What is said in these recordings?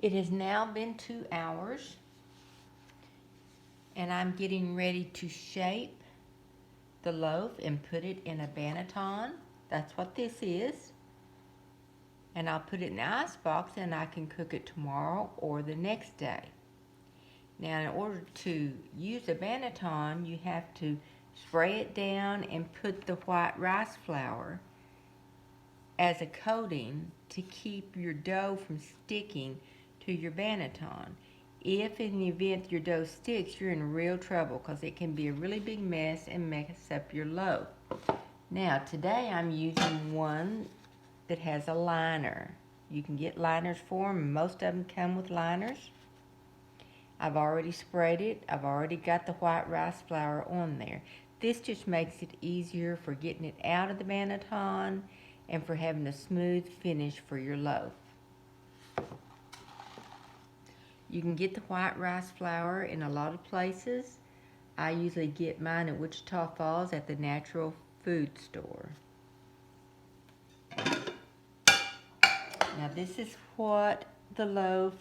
It has now been 2 hours, and I'm getting ready to shape the loaf and put it in a banneton. That's what this is. And I'll put it in the ice box and I can cook it tomorrow or the next day. Now, in order to use a banneton, you have to spray it down and put the white rice flour as a coating to keep your dough from sticking to your banneton. If in the event your dough sticks, you're in real trouble because it can be a really big mess and mess up your loaf. Now, today I'm using one that has a liner. You can get liners for them. Most of them come with liners. I've already sprayed it. I've already got the white rice flour on there. This just makes it easier for getting it out of the banneton and for having a smooth finish for your loaf. You can get the white rice flour in a lot of places. I usually get mine at Wichita Falls at the Natural Food Store. Now this is what the loaf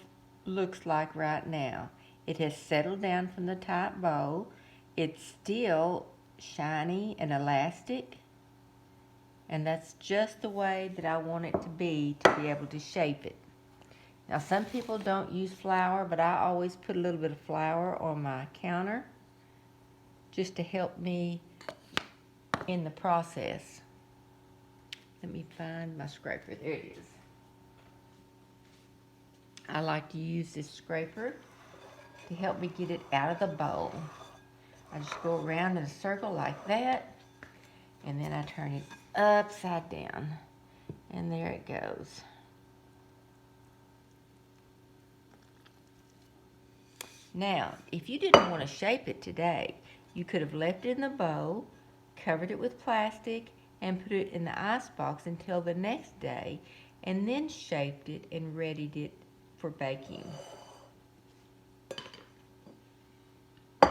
looks like right now. It has settled down from the top bowl. It's still shiny and elastic. And that's just the way that I want it to be able to shape it. Now some people don't use flour, but I always put a little bit of flour on my counter just to help me in the process. Let me find my scraper. There it is. I like to use this scraper to help me get it out of the bowl. I just go around in a circle like that, and then I turn it upside down, and there it goes. Now, if you didn't want to shape it today, you could have left it in the bowl, covered it with plastic, and put it in the ice box until the next day, and then shaped it and readied it for baking. So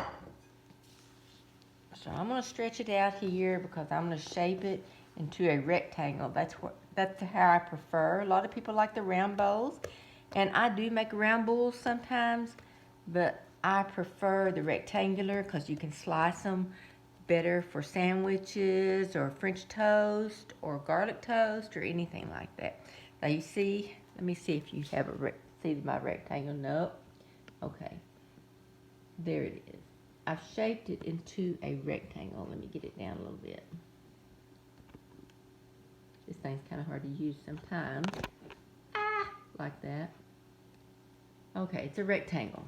I'm going to stretch it out here because I'm going to shape it into a rectangle. That's how I prefer. A lot of people like the round bowls, and I do make round bowls sometimes, but I prefer the rectangular because you can slice them better for sandwiches or French toast or garlic toast or anything like that. Now you see, let me see if you have see my rectangle. Nope. Okay. There it is. I've shaped it into a rectangle. Let me get it down a little bit. This thing's kind of hard to use sometimes. Like that. Okay, it's a rectangle.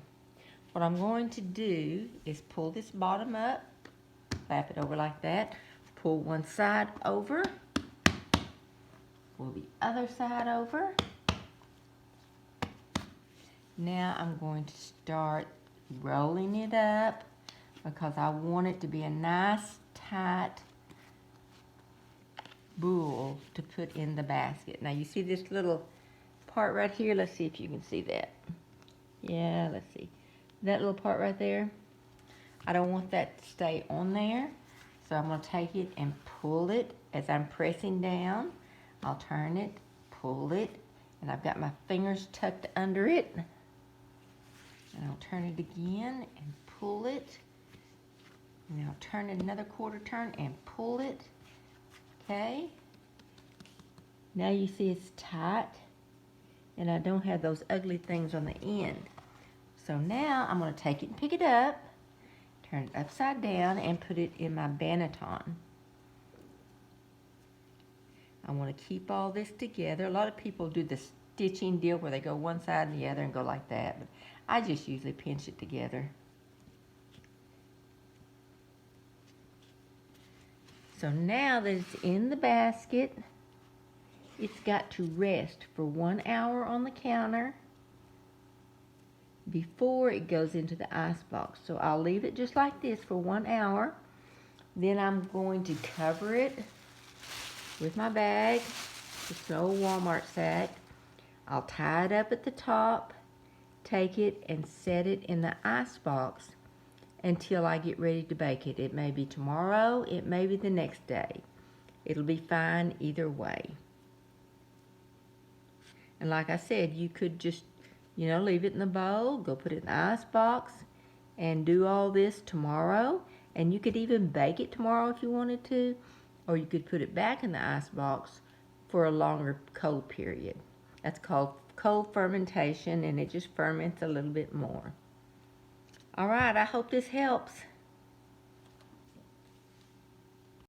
What I'm going to do is pull this bottom up, flap it over like that, pull one side over, pull the other side over. Now I'm going to start rolling it up because I want it to be a nice, tight bowl to put in the basket. Now you see this little part right here? Let's see if you can see that. Yeah, let's see. That little part right there, I don't want that to stay on there. So I'm going to take it and pull it as I'm pressing down. I'll turn it, pull it, and I've got my fingers tucked under it. And I'll turn it again and pull it. And I'll turn it another quarter turn and pull it. Okay. Now you see it's tight. And I don't have those ugly things on the end. So now I'm going to take it and pick it up, turn it upside down, and put it in my banneton. I want to keep all this together. A lot of people do the stitching deal where they go one side and the other and go like that, but I just usually pinch it together. So now that it's in the basket, it's got to rest for 1 hour on the counter before it goes into the ice box. So I'll leave it just like this for 1 hour. Then I'm going to cover it with my bag, just an old Walmart sack. I'll tie it up at the top, take it and set it in the ice box until I get ready to bake it. It may be tomorrow, it may be the next day. It'll be fine either way. And like I said, you could just You know, leave it in the bowl, go put it in the ice box, and do all this tomorrow. And you could even bake it tomorrow if you wanted to, or you could put it back in the ice box for a longer cold period. That's called cold fermentation, and it just ferments a little bit more. All right, I hope this helps.